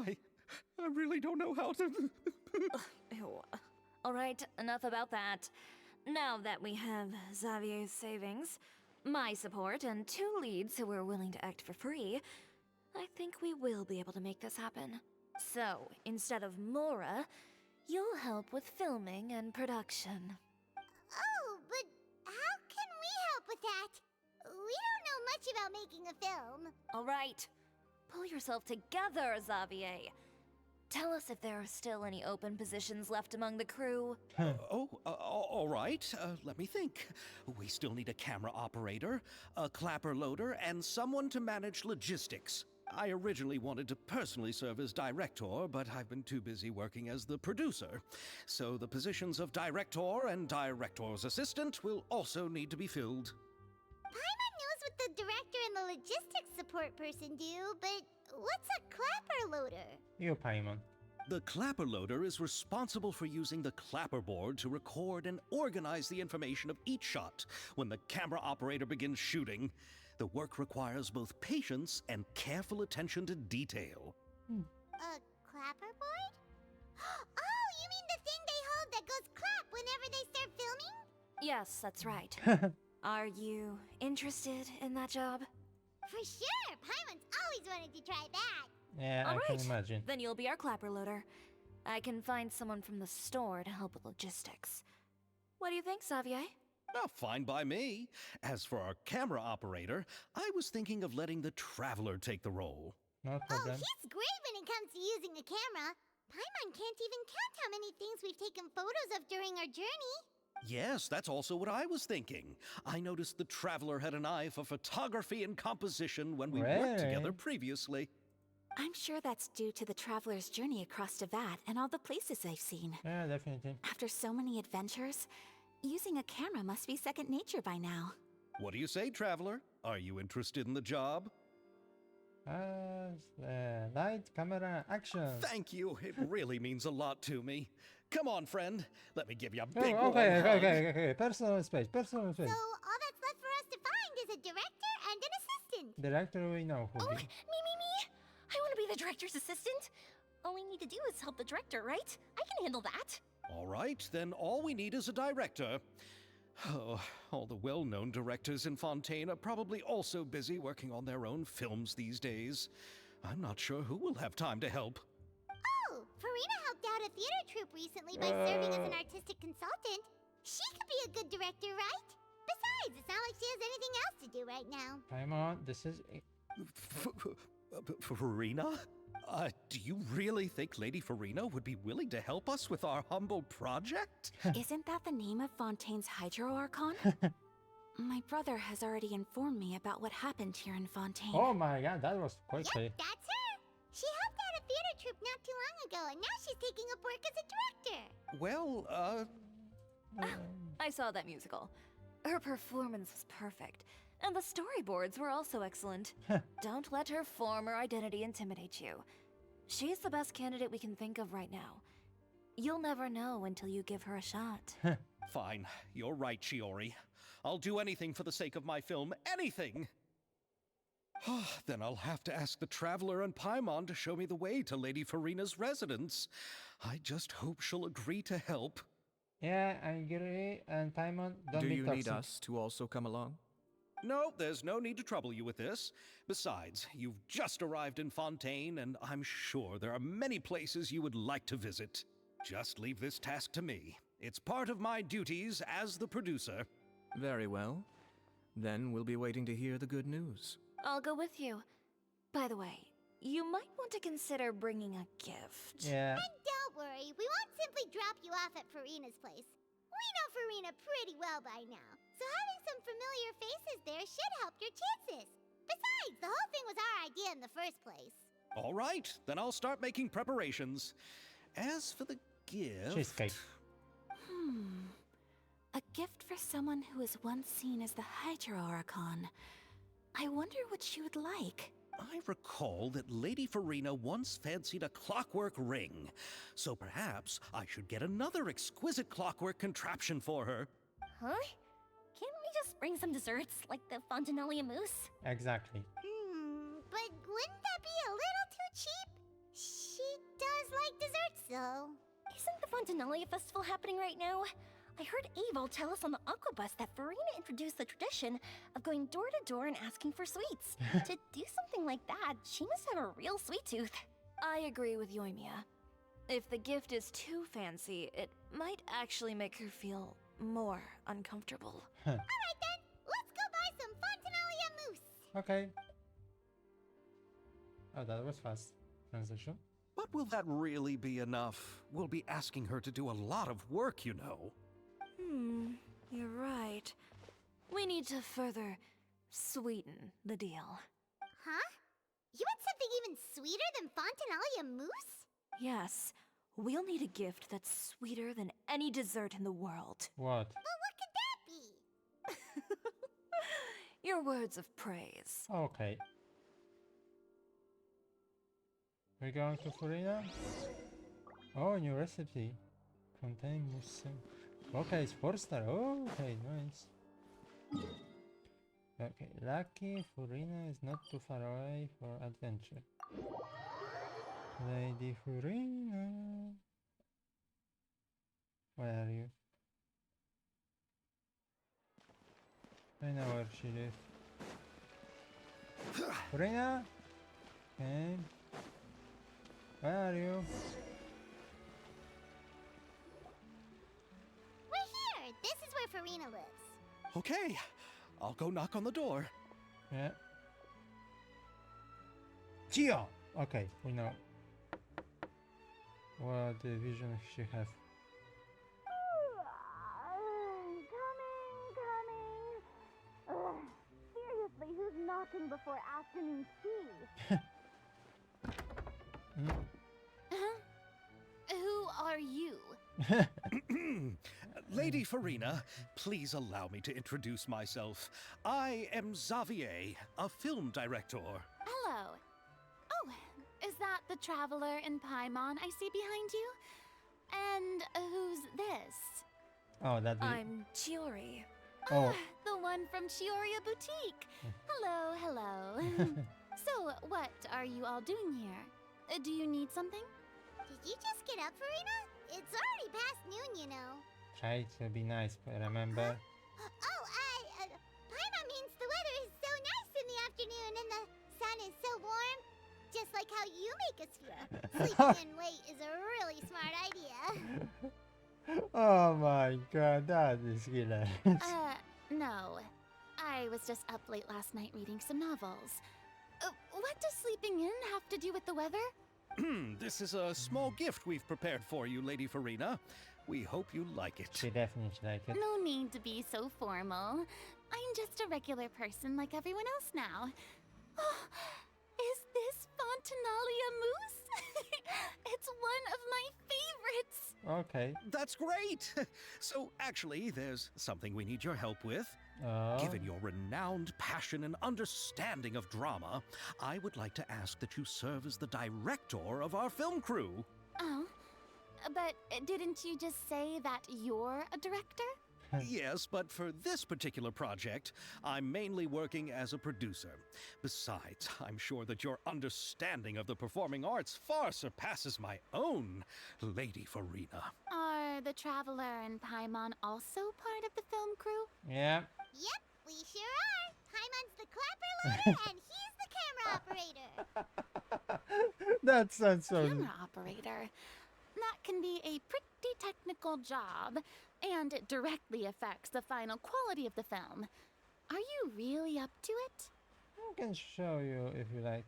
I really don't know how to... Ew. All right, enough about that. Now that we have Xavier's savings, my support, and 2 leads who are willing to act for free, I think we will be able to make this happen. So, instead of Mora, you'll help with filming and production. Oh, but how can we help with that? We don't know much about making a film. All right, pull yourself together, Xavier. Tell us if there are still any open positions left among the crew. All right. Let me think. We still need a camera operator, a clapper loader, and someone to manage logistics. I originally wanted to personally serve as director, but I've been too busy working as the producer. So the positions of director and director's assistant will also need to be filled. Paimon knows what the director and the logistics support person do, but what's a clapper loader? You, Paimon. The clapper loader is responsible for using the clapper board to record and organize the information of each shot when the camera operator begins shooting. The work requires both patience and careful attention to detail. A clapper board? Oh, you mean the thing they hold that goes clap whenever they start filming? Yes, that's right. Are you interested in that job? For sure! Paimon's always wanted to try that. Yeah, All I right, can imagine. then you'll be our clapper loader. I can find someone from the store to help with logistics. What do you think, Xavier? Oh, fine by me. As for our camera operator, I was thinking of letting the Traveler take the role. No Oh, problem. he's great when it comes to using a camera. Paimon can't even count how many things we've taken photos of during our journey. Yes, that's also what I was thinking. I noticed the Traveler had an eye for photography and composition when we worked together Really? previously. I'm sure that's due to the traveler's journey across Teyvat and all the places they've seen. Yeah, definitely. After so many adventures, using a camera must be second nature by now. What do you say, Traveler? Are you interested in the job? Light, camera, action. Thank you. It really means a lot to me. Come on, friend. Let me give you a Oh, big warm okay, hug. okay. Personal space, personal space. So all that's left for us to find is a director and an assistant. Director, we know who Oh, be. me. I want to be the director's assistant. All we need to do is help the director, right? I can handle that. All right, then all we need is a director. Oh, all the well-known directors in Fontaine are probably also busy working on their own films these days. I'm not sure who will have time to help. Oh, Farina helped out a theater troupe recently by serving as an artistic consultant. She could be a good director, right? Besides, it's not like she has anything else to do right now. Paimon, this is... Farina? Do you really think Lady Farina would be willing to help us with our humble project? Isn't that the name of Fontaine's Hydro Archon? My brother has already informed me about what happened here in Fontaine. Oh my god, that was Yep, quickly. that's her. She helped out a theater troupe not too long ago, and now she's taking up work as a director. Well, I saw that musical. Her performance was perfect, and the storyboards were also excellent. Don't let her former identity intimidate you. She's the best candidate we can think of right now. You'll never know until you give her a shot. fine. You're right, Shiori. I'll do anything for the sake of my film. Anything! Then I'll have to ask the Traveler and Paimon to show me the way to Lady Farina's residence. I just hope she'll agree to help. Yeah, I agree. And Paimon, don't Do be you toxic. need us to also come along? No, there's no need to trouble you with this. Besides, you've just arrived in Fontaine, and I'm sure there are many places you would like to visit. Just leave this task to me. It's part of my duties as the producer. Very well. Then we'll be waiting to hear the good news. I'll go with you. By the way, you might want to consider bringing a gift. Yeah. And don't worry, we won't simply drop you off at Farina's place. We know Farina pretty well by now, so having some familiar faces there should help your chances. Besides, the whole thing was our idea in the first place. All right, then I'll start making preparations. As for the gift... Cheesecake. A gift for someone who was once seen as the Hydro Archon. I wonder what she would like. I recall that Lady Farina once fancied a clockwork ring, so perhaps I should get another exquisite clockwork contraption for her. Huh? Can't we just bring some desserts, like the Fontinalia mousse? Exactly. But wouldn't that be a little too cheap? like desserts, though. Isn't the Fontinalia Festival happening right now? I heard Aval tell us on the Aquabus that Farina introduced the tradition of going door to door and asking for sweets. To do something like that, she must have a real sweet tooth. I agree with Yoimiya. If the gift is too fancy, it might actually make her feel more uncomfortable. Alright then, let's go buy some Fontinalia mousse. Okay. Oh, that was fast. Transition. But will that really be enough? We'll be asking her to do a lot of work, you know. You're right. We need to further sweeten the deal. Huh? You want something even sweeter than Fontinalia mousse? Yes, we'll need a gift that's sweeter than any dessert in the world. What? Well, what could that be? Your words of praise. Okay. We're going to Farina? Oh, new recipe. Contain mousse. Okay, it's 4-star. Oh, okay, nice. Okay, lucky Farina is not too far away for adventure. Lady Farina. Where are you? I know where she lives. Farina? Okay. Where are you? We're here. This is where Farina lives. Okay, I'll go knock on the door. Yeah. Gio! Okay, we know. What vision she have? Coming. Seriously, who's knocking before afternoon tea? Who are you? Lady Farina, please allow me to introduce myself. I am Xavier, a film director. Hello. Oh, is that the traveler in Paimon I see behind you? And who's this? Oh, that. I'm Chiori. Oh. The one from Chioria Boutique. Hello, hello. So, what are you all doing here? Do you need something? Did you just get up, Farina? It's already past noon, you know. Try to be nice, but remember. Paimon means the weather is so nice in the afternoon and the sun is so warm. Just like how you make us feel. Sleeping in late is a really smart idea. Oh my god, that is hilarious. No. I was just up late last night reading some novels. What does sleeping in have to do with the weather? This is a small gift we've prepared for you, Lady Farina. We hope you like it. She definitely liked it. No need to be so formal. I'm just a regular person like everyone else now. Oh, is this Fontinalia mousse? It's one of my favorites. Okay. That's great! So, actually, there's something we need your help with. Oh. Given your renowned passion and understanding of drama, I would like to ask that you serve as the director of our film crew. Oh, but didn't you just say that you're a director? Yes, but for this particular project, I'm mainly working as a producer. Besides, I'm sure that your understanding of the performing arts far surpasses my own, Lady Farina. Are the Traveler and Paimon also part of the film crew? Yeah. Yep, we sure are. Paimon's the clapper loader and he's the camera operator. That sounds so. Camera operator. That can be a pretty technical job, and it directly affects the final quality of the film. Are you really up to it? I can show you if you like.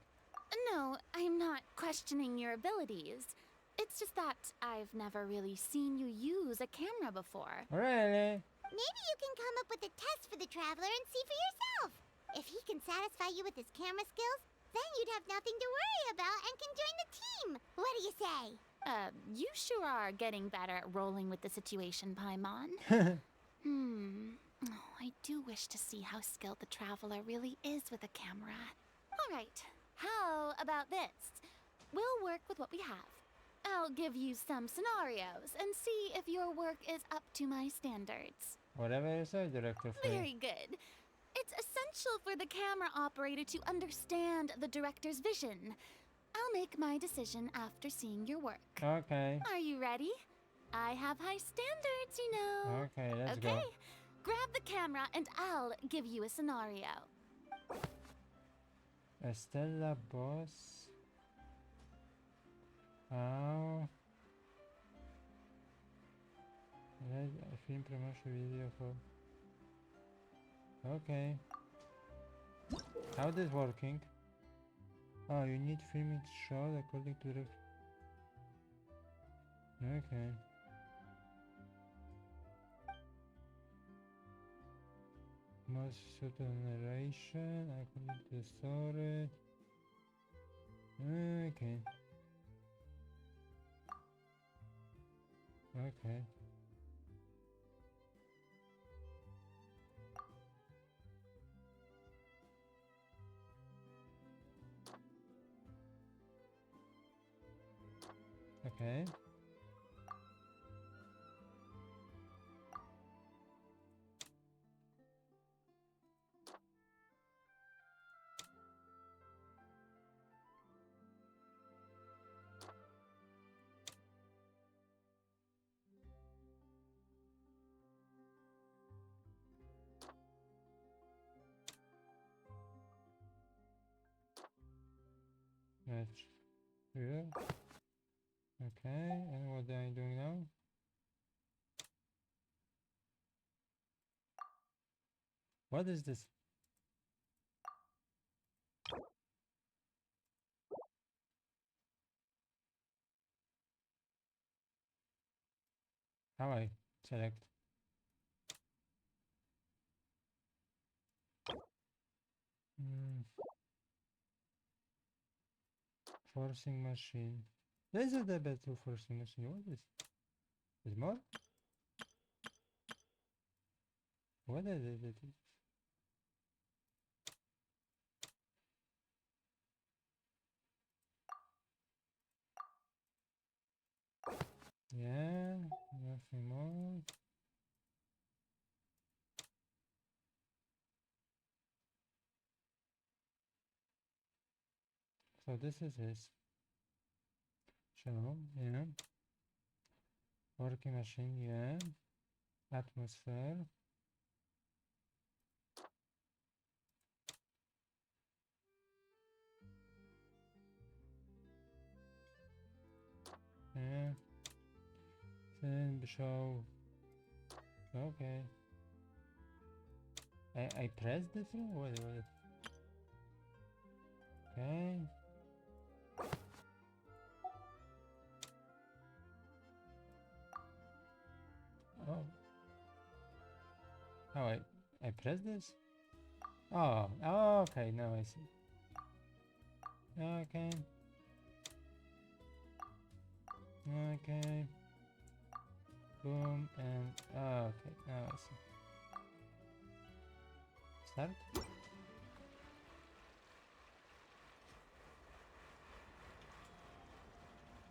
No, I'm not questioning your abilities. It's just that I've never really seen you use a camera before. Really? Maybe you can come up with a test for the Traveler and see for yourself. If he can satisfy you with his camera skills, then you'd have nothing to worry about and can join the team. What do you say? You sure are getting better at rolling with the situation, Paimon. Oh, I do wish to see how skilled the Traveler really is with a camera. All right, how about this? We'll work with what we have. I'll give you some scenarios and see if your work is up to my standards. Whatever you say, Director Free. Very good. It's essential for the camera operator to understand the director's vision. I'll make my decision after seeing your work. Okay. Are you ready? I have high standards, you know. Okay, let's Okay, go. grab the camera and I'll give you a scenario. Estella Boss. How? Film promotion video for. Okay. How this working? Oh, you need film it shot according to the. Okay. Most certain narration according to the story. Okay. Okay. Okay. That's here. Okay, and what am I doing now? What is this? How I select? Forcing machine. This is the better forcing machine. What is? Is more? What is it? Yeah, nothing more. So this is his channel, yeah. Working machine, yeah. Atmosphere. Yeah. Then show. Okay. I pressed this thing? What? Okay. Oh. Oh, I pressed this? Oh, okay, now I see. Okay. Okay. Boom, and okay, now I see. Start.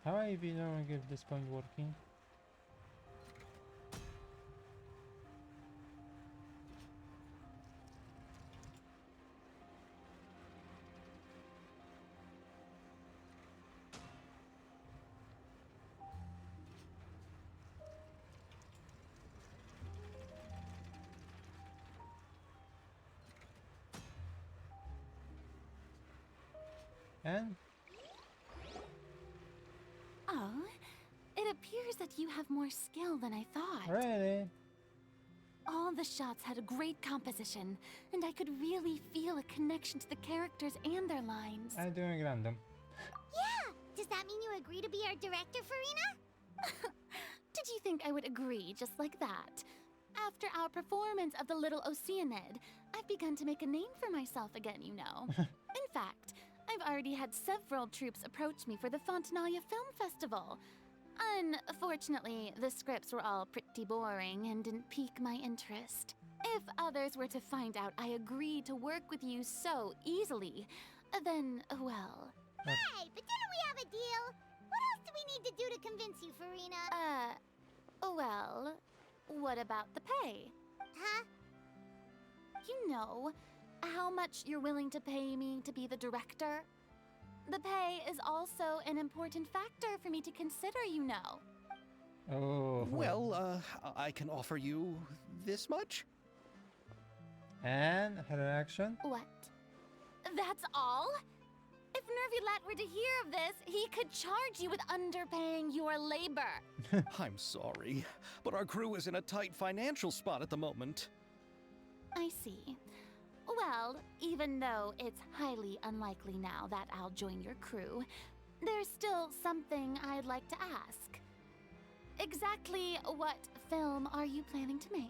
How I be knowing if this point working? And Oh, it appears that you have more skill than I thought. really? All the shots had a great composition, and I could really feel a connection to the characters and their lines. I'm doing random. Yeah! Does that mean you agree to be our director, Farina? Did you think I would agree just like that? After our performance of the Little Oceanid, I've begun to make a name for myself again, you know. In fact, I've already had several troops approach me for the Fontanalia Film Festival. Unfortunately, the scripts were all pretty boring and didn't pique my interest. If others were to find out I agreed to work with you so easily, then, well... Hey, but didn't we have a deal? What else do we need to do to convince you, Farina? Well, what about the pay? Huh? You know, how much you're willing to pay me to be the director? The pay is also an important factor for me to consider, you know. Oh. Well, I can offer you this much? And her reaction? What? That's all? If Nervulet were to hear of this, he could charge you with underpaying your labor. I'm sorry, but our crew is in a tight financial spot at the moment. I see. Well, even though it's highly unlikely now that I'll join your crew, there's still something I'd like to ask. Exactly what film are you planning to make?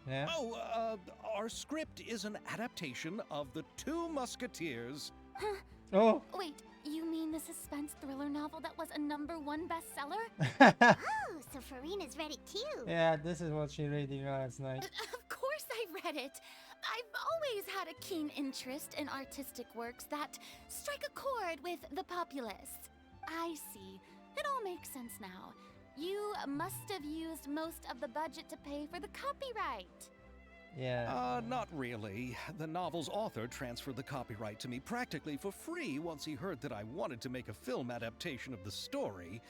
Yeah. Oh, our script is an adaptation of the Two Musketeers. Oh. Wait, you mean the suspense thriller novel that was a #1 bestseller? Oh, so Farina's read it too. Yeah, this is what she read last night. Of course I read it. I've always had a keen interest in artistic works that strike a chord with the populace. I see. It all makes sense now. You must have used most of the budget to pay for the copyright. Yeah. Not really. The novel's author transferred the copyright to me practically for free once he heard that I wanted to make a film adaptation of the story.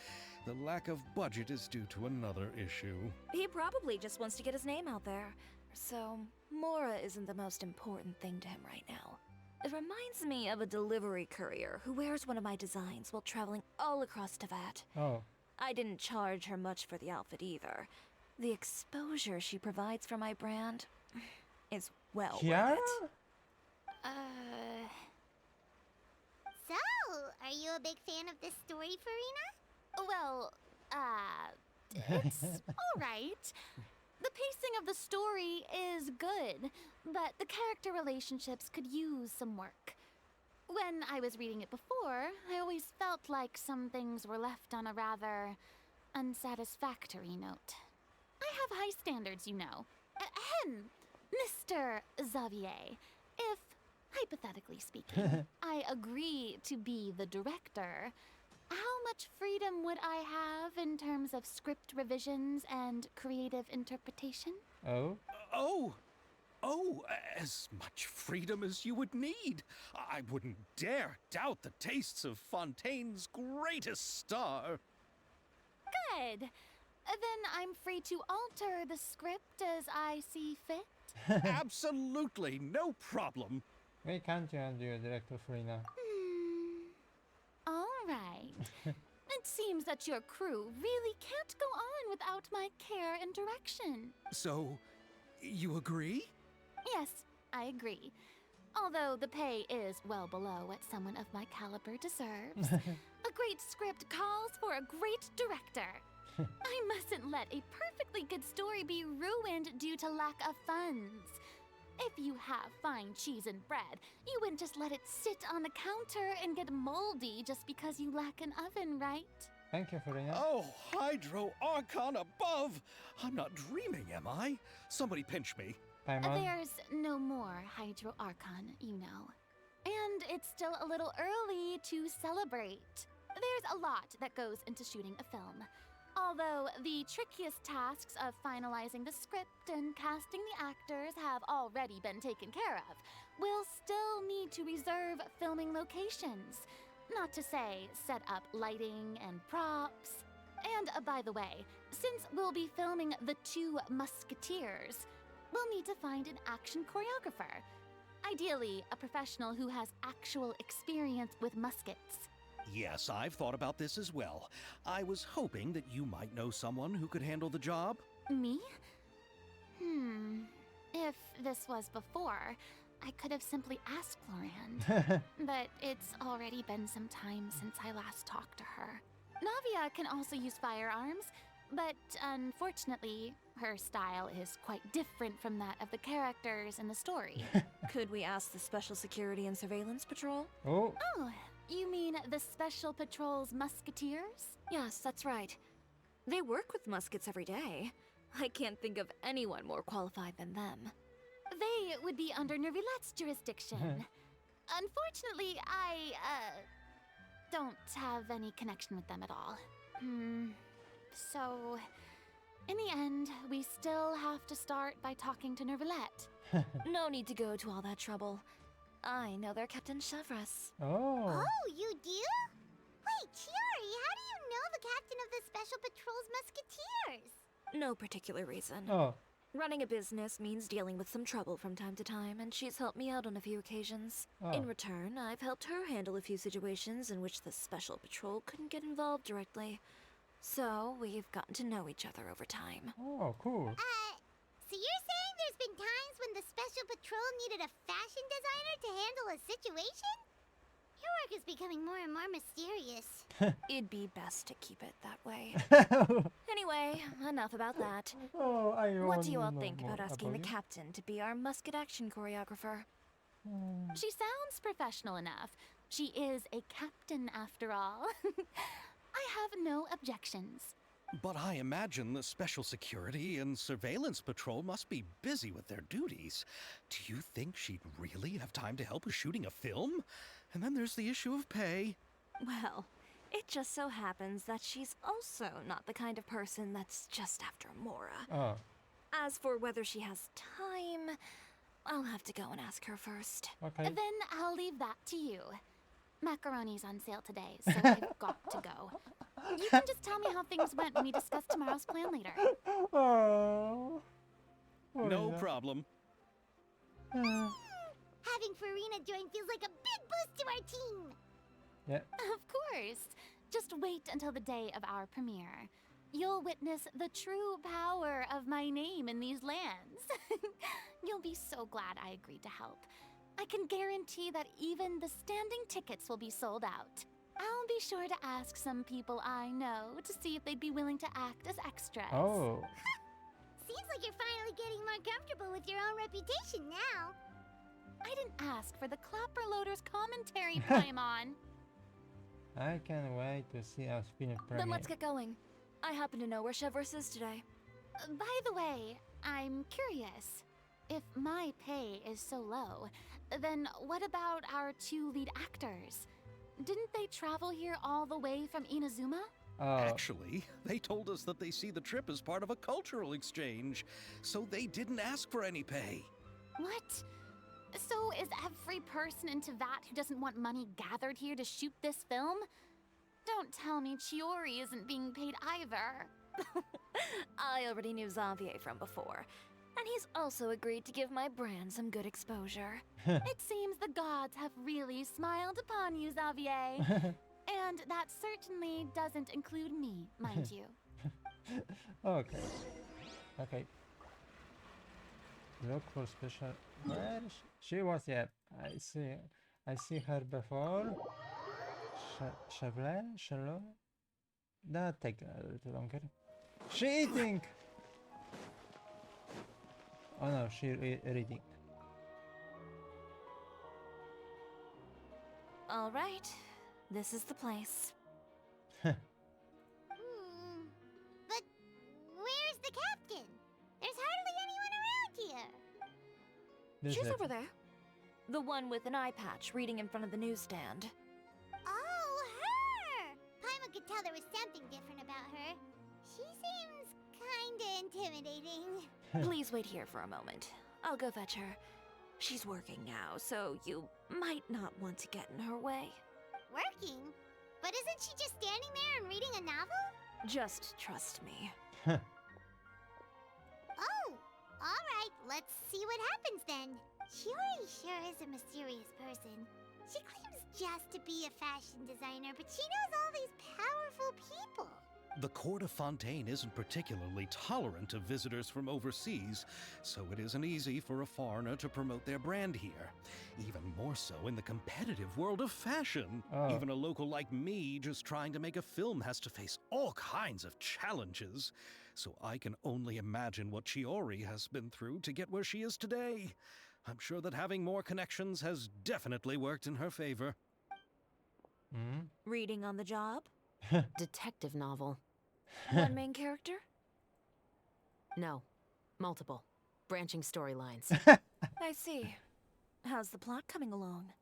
The lack of budget is due to another issue. He probably just wants to get his name out there. So, Mora isn't the most important thing to him right now. It reminds me of a delivery courier who wears one of my designs while traveling all across Teyvat. Oh. I didn't charge her much for the outfit either. The exposure she provides for my brand is well Kiara? worth it. So, are you a big fan of this story, Farina? Well, it's alright. The pacing of the story is good, but the character relationships could use some work. When I was reading it before, I always felt like some things were left on a rather unsatisfactory note. I have high standards, you know. Ahem, Mr. Xavier. If, hypothetically speaking, I agree to be the director, how much freedom would I have in terms of script revisions and creative interpretation? Oh. Oh, as much freedom as you would need. I wouldn't dare doubt the tastes of Fontaine's greatest star. Good. Then I'm free to alter the script as I see fit. Absolutely, no problem. Why can't you undo your director, Farina? All right. It seems that your crew really can't go on without my care and direction. So, you agree? Yes, I agree. Although the pay is well below what someone of my caliber deserves. A great script calls for a great director. I mustn't let a perfectly good story be ruined due to lack of funds. If you have fine cheese and bread, you wouldn't just let it sit on the counter and get moldy just because you lack an oven, right? Thank you, Farina. Oh, Hydro Archon above! I'm not dreaming, am I? Somebody pinch me. Paimon? There's no more Hydro Archon, you know. And it's still a little early to celebrate. There's a lot that goes into shooting a film. Although the trickiest tasks of finalizing the script and casting the actors have already been taken care of, we'll still need to reserve filming locations. Not to say set up lighting and props. And by the way, since we'll be filming the Two Musketeers, we'll need to find an action choreographer. Ideally, a professional who has actual experience with muskets. Yes, I've thought about this as well. I was hoping that you might know someone who could handle the job. Me? If this was before, I could have simply asked Florand. But it's already been some time since I last talked to her. Navia can also use firearms, but unfortunately, her style is quite different from that of the characters in the story. Could we ask the Special Security and Surveillance Patrol? Oh. Oh, you mean the Special Patrol's Musketeers? Yes, that's right. They work with muskets every day. I can't think of anyone more qualified than them. They would be under Nervulet's jurisdiction. Unfortunately, I, don't have any connection with them at all. So, in the end, we still have to start by talking to Nervulet. No need to go to all that trouble. I know their Captain Chevrolet. Oh. Oh, you do? Wait, Chiori, how do you know the captain of the Special Patrol's Musketeers? No particular reason. Oh. Running a business means dealing with some trouble from time to time, and she's helped me out on a few occasions. Oh. In return, I've helped her handle a few situations in which the Special Patrol couldn't get involved directly. So, we've gotten to know each other over time. Oh, cool. So you're saying there's been times when the Special Patrol needed a fashion designer to handle a situation? Your work is becoming more and more mysterious. It'd be best to keep it that way. Anyway, enough about that. Oh, I What do you all wanna know think more about asking the you. captain to be our musket action choreographer? She sounds professional enough. She is a captain after all. I have no objections. But I imagine the Special Security and Surveillance Patrol must be busy with their duties. Do you think she'd really have time to help with shooting a film? And then there's the issue of pay. Well, it just so happens that she's also not the kind of person that's just after Mora. Oh. As for whether she has time, I'll have to go and ask her first. Okay. Then I'll leave that to you. Macaroni's on sale today, so I've got to go. You can just tell me how things went when we discuss tomorrow's plan later. Oh. No Furina. problem. Having Farina join feels like a big boost to our team. Yeah. Of course. Just wait until the day of our premiere. You'll witness the true power of my name in these lands. You'll be so glad I agreed to help. I can guarantee that even the standing tickets will be sold out. I'll be sure to ask some people I know to see if they'd be willing to act as extras. Oh. Seems like you're finally getting more comfortable with your own reputation now. I didn't ask for the Clapper Loaders commentary, Paimon. I can't wait to see our spin-off premiere. Then let's get going. I happen to know where Chevrolet is today. By the way, I'm curious. If my pay is so low, then what about our two lead actors? Didn't they travel here all the way from Inazuma? Actually, they told us that they see the trip as part of a cultural exchange, so they didn't ask for any pay. What? So is every person in Tevat who doesn't want money gathered here to shoot this film? Don't tell me Chiori isn't being paid either. I already knew Xavier from before, and he's also agreed to give my brand some good exposure. It seems the gods have really smiled upon you, Xavier. And that certainly doesn't include me, mind you. Okay. Okay. Look for special. Where is she was? Yeah, I see her before. Chevrolet? Charlotte? That take a little longer. She eating. Oh no, she reading. All right, this is the place. But where's the captain? There's hardly anyone around here. This She's is over there. The one with an eye patch reading in front of the newsstand. Oh, her! Paimon could tell there was something different about her. She seems kinda intimidating. Please wait here for a moment. I'll go fetch her. She's working now, so you might not want to get in her way. Working? But isn't she just standing there and reading a novel? Just trust me. Oh, alright, let's see what happens then. Chiori sure is a mysterious person. She claims just to be a fashion designer, but she knows all these powerful people. The court of Fontaine isn't particularly tolerant of visitors from overseas, so it isn't easy for a foreigner to promote their brand here. Even more so in the competitive world of fashion. Oh. Even a local like me just trying to make a film has to face all kinds of challenges. So I can only imagine what Chiori has been through to get where she is today. I'm sure that having more connections has definitely worked in her favor. Hmm? Reading on the job? Detective novel. One main character? No. Multiple. Branching storylines. I see. How's the plot coming along?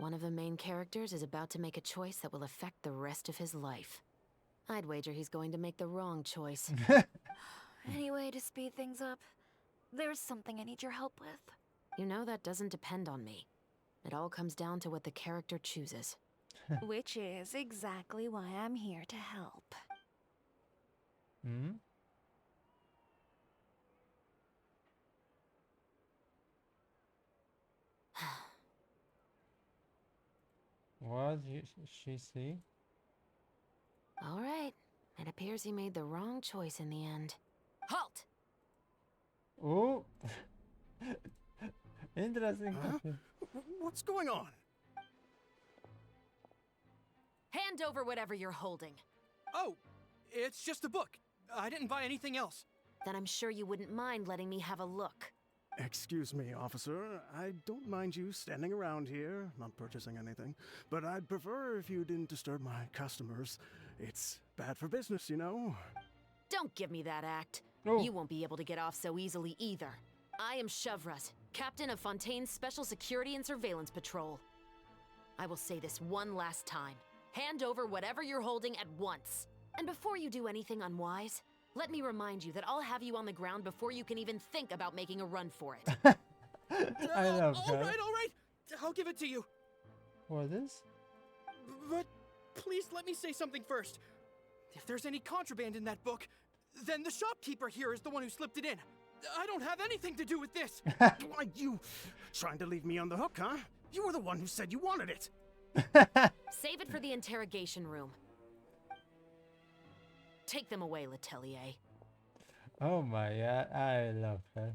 One of the main characters is about to make a choice that will affect the rest of his life. I'd wager he's going to make the wrong choice. Any way to speed things up? There's something I need your help with. You know that doesn't depend on me. It all comes down to what the character chooses. Which is exactly why I'm here to help. Hmm? What did she see? All right. It appears he made the wrong choice in the end. Halt! Oh! Interesting. Huh? What's going on? Hand over whatever you're holding. Oh, it's just a book. I didn't buy anything else. Then I'm sure you wouldn't mind letting me have a look. Excuse me, officer. I don't mind you standing around here, not purchasing anything, but I'd prefer if you didn't disturb my customers. It's bad for business, you know? Don't give me that act. Oh. You won't be able to get off so easily either. I am Chevraz, captain of Fontaine's Special Security and Surveillance Patrol. I will say this one last time. Hand over whatever you're holding at once. And before you do anything unwise, let me remind you that I'll have you on the ground before you can even think about making a run for it. I love All her. right. I'll give it to you. What is? But please let me say something first. If there's any contraband in that book, then the shopkeeper here is the one who slipped it in. I don't have anything to do with this. Why, you trying to leave me on the hook, huh? You were the one who said you wanted it. Save it for the interrogation room. Take them away, Letelier. Oh my god, I love her.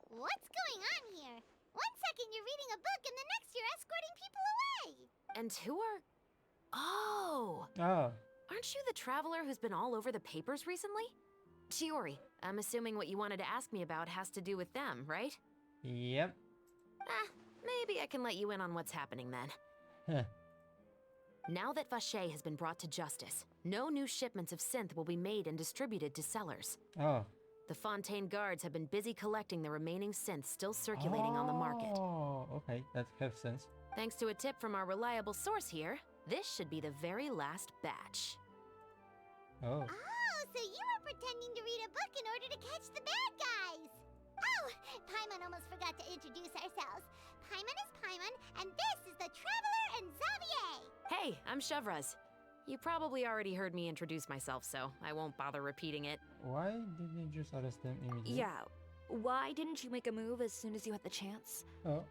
What's going on here? One second you're reading a book and the next you're escorting people away. And who are... Oh! Oh, Aren't you the traveler who's been all over the papers recently? Chiori, I'm assuming what you wanted to ask me about has to do with them, right? yep. Maybe I can let you in on what's happening then. Huh. Now that Vache has been brought to justice, no new shipments of synth will be made and distributed to sellers. Oh. The Fontaine guards have been busy collecting the remaining synths still circulating on the market. Oh, okay, that makes sense. Thanks to a tip from our reliable source here, this should be the very last batch. Oh. Oh, so you were pretending to read a book in order to catch the bad guys. Oh, Paimon almost forgot to introduce ourselves. Paimon is Paimon, and this is the Traveler and Xavier. Hey, I'm Chevraz. You probably already heard me introduce myself, so I won't bother repeating it. Why didn't you just arrest them immediately? Yeah. Why didn't you make a move as soon as you had the chance? Oh.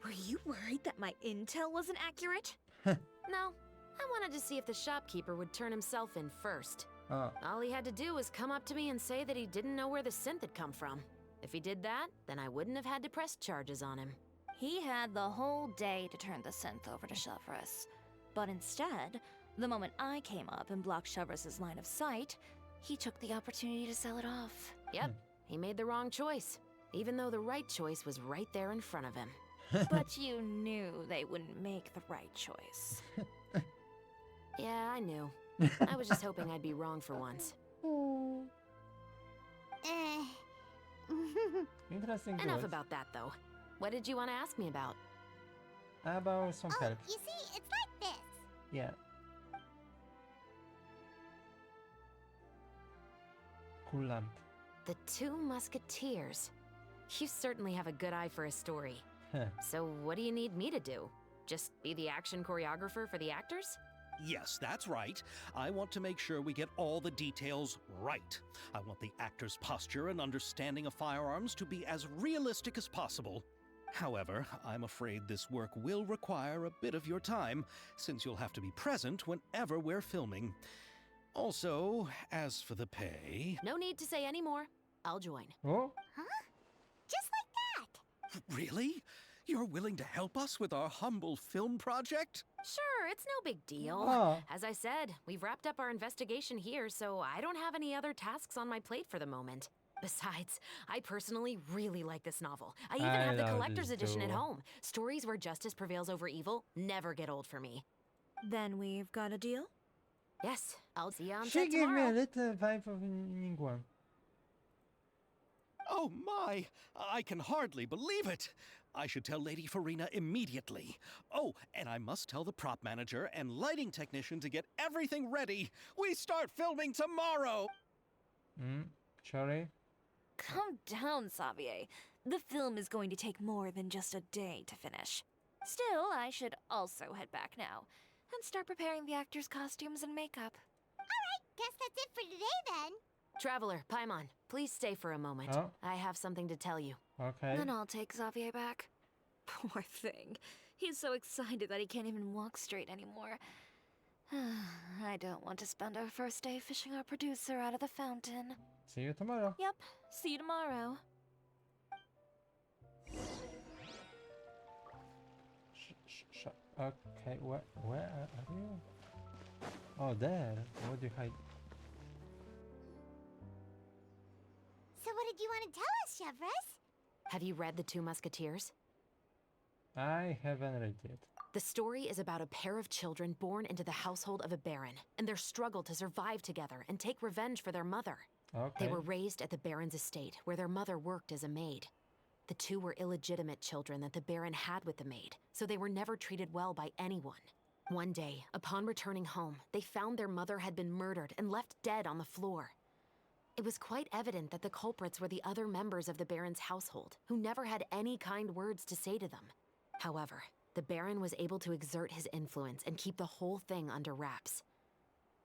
Were you worried that my intel wasn't accurate? No, I wanted to see if the shopkeeper would turn himself in first. Oh. All he had to do was come up to me and say that he didn't know where the synth had come from. If he did that, then I wouldn't have had to press charges on him. He had the whole day to turn the synth over to Chevraz. But instead, the moment I came up and blocked Chevraz's line of sight, he took the opportunity to sell it off. Yep, he made the wrong choice, even though the right choice was right there in front of him. But you knew they wouldn't make the right choice. Yeah, I knew. I was just hoping I'd be wrong for once. Interesting Enough choice. about that, though. What did you want to ask me about? About some Oh, help. you see, it's like this. Yeah. Cool lamp. The Two Musketeers. You certainly have a good eye for a story. Huh. So what do you need me to do? Just be the action choreographer for the actors? Yes, that's right. I want to make sure we get all the details right. I want the actor's posture and understanding of firearms to be as realistic as possible. However, I'm afraid this work will require a bit of your time, since you'll have to be present whenever we're filming. Also, as for the pay... No need to say any more. I'll join. Oh. Just like that. Really? You're willing to help us with our humble film project? Sure, it's no big deal. Oh. As I said, we've wrapped up our investigation here, so I don't have any other tasks on my plate for the moment. Besides, I personally really like this novel. I even I have the love collector's this edition at too. home. Stories where justice prevails over evil never get old for me. Then we've got a deal? Yes, I'll see you on She set gave me a tomorrow. little vibe of Ningguang. Oh my! I can hardly believe it! I should tell Lady Farina immediately. Oh, and I must tell the prop manager and lighting technician to get everything ready. We start filming tomorrow! Sorry. calm down, Xavier. The film is going to take more than just a day to finish. Still, I should also head back now and start preparing the actors' costumes and makeup. Guess that's it for today then. Traveler, Paimon, please stay for a moment. Oh. I have something to tell you. Okay. Then I'll take Xavier back. Poor thing. He's so excited that he can't even walk straight anymore. I don't want to spend our first day fishing our producer out of the fountain. See you tomorrow. Yep, see you tomorrow. Okay, where are you? Oh, there. What do you hide? So what did you want to tell us, Chevres? Have you read The Two Musketeers? I haven't read it. The story is about a pair of children born into the household of a baron and their struggle to survive together and take revenge for their mother. Okay. They were raised at the baron's estate, where their mother worked as a maid. The two were illegitimate children that the baron had with the maid, so they were never treated well by anyone. One day, upon returning home, they found their mother had been murdered and left dead on the floor. It was quite evident that the culprits were the other members of the baron's household, who never had any kind words to say to them. However, the baron was able to exert his influence and keep the whole thing under wraps.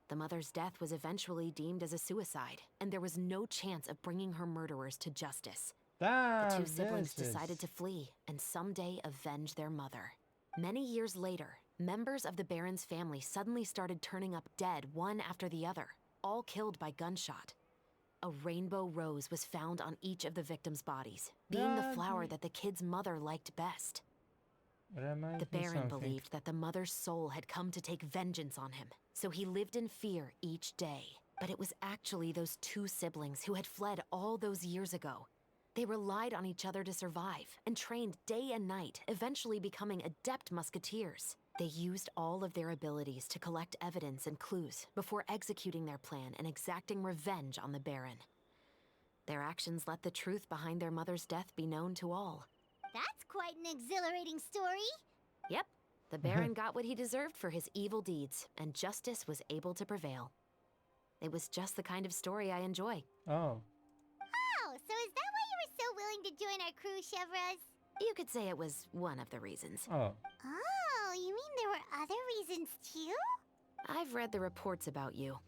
The mother's death was eventually deemed as a suicide, and there was no chance of bringing her murderers to justice. The Damn, two siblings this is- decided to flee and someday avenge their mother. Many years later, members of the Baron's family suddenly started turning up dead one after the other, all killed by gunshot. A rainbow rose was found on each of the victims' bodies, being the flower that the kid's mother liked best. Reminds The me Baron something. believed that the mother's soul had come to take vengeance on him, so he lived in fear each day. But it was actually those two siblings who had fled all those years ago. They relied on each other to survive and trained day and night, eventually becoming adept musketeers. They used all of their abilities to collect evidence and clues before executing their plan and exacting revenge on the Baron. Their actions let the truth behind their mother's death be known to all. That's quite an exhilarating story. Yep, the Baron got what he deserved for his evil deeds, and justice was able to prevail. It was just the kind of story I enjoy. Oh, Oh, so is that why you were so willing to join our crew, Chevres? You could say it was one of the reasons. oh. Oh, you mean there were other reasons too? I've read the reports about you.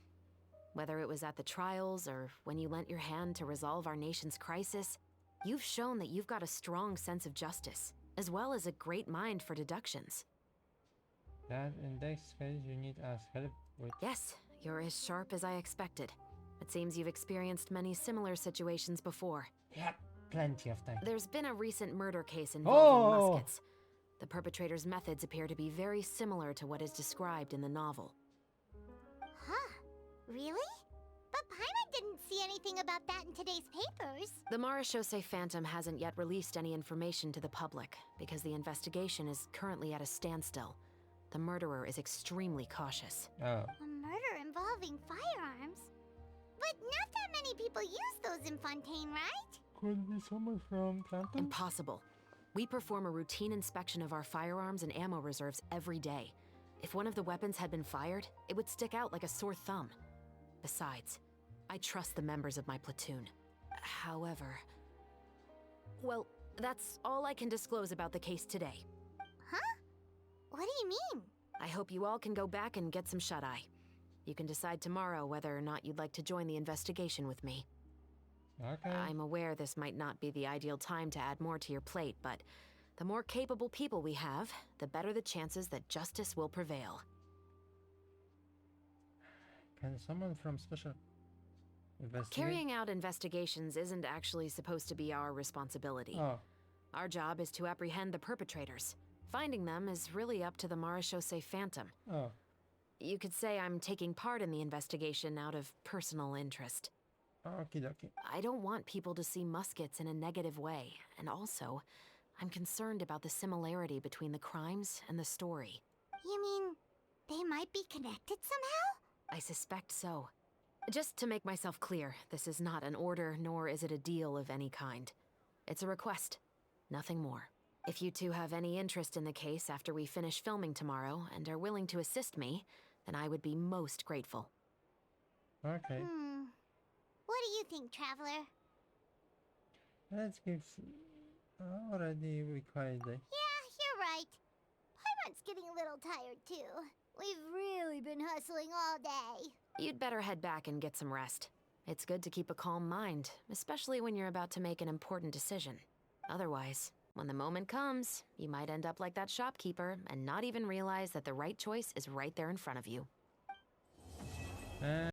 Whether it was at the trials or when you lent your hand to resolve our nation's crisis, you've shown that you've got a strong sense of justice, as well as a great mind for deductions. That in this case you need us help with. Yes, you're as sharp as I expected. It seems you've experienced many similar situations before. Yep, plenty of time. There's been a recent murder case involving Oh! muskets. The perpetrator's methods appear to be very similar to what is described in the novel. Huh. Really? But Paimon didn't see anything about that in today's papers. The Marechaussee Phantom hasn't yet released any information to the public because the investigation is currently at a standstill. The murderer is extremely cautious. Oh, A murder involving firearms? But not that many people use those in Fontaine, right? could be someone from Phantom? Impossible. We perform a routine inspection of our firearms and ammo reserves every day. If one of the weapons had been fired, it would stick out like a sore thumb. Besides, I trust the members of my platoon. However... Well, that's all I can disclose about the case today. Huh? What do you mean? I hope you all can go back and get some shut-eye. You can decide tomorrow whether or not you'd like to join the investigation with me. Okay. I'm aware this might not be the ideal time to add more to your plate, but the more capable people we have, the better the chances that justice will prevail. Can someone from special investigate? Carrying out investigations isn't actually supposed to be our responsibility. Oh, Our job is to apprehend the perpetrators. Finding them is really up to the Marechaussee Phantom. oh. You could say I'm taking part in the investigation out of personal interest. Okie dokie. I don't want people to see muskets in a negative way, and also, I'm concerned about the similarity between the crimes and the story. You mean they might be connected somehow? I suspect so. Just to make myself clear, this is not an order, nor is it a deal of any kind. It's a request, nothing more. If you two have any interest in the case after we finish filming tomorrow and are willing to assist me, then I would be most grateful. Okay. What do you think, Traveler? Let's give already required day. Yeah, you're right. Paimon's getting a little tired too. We've really been hustling all day. You'd better head back and get some rest. It's good to keep a calm mind, especially when you're about to make an important decision. Otherwise, when the moment comes, you might end up like that shopkeeper and not even realize that the right choice is right there in front of you.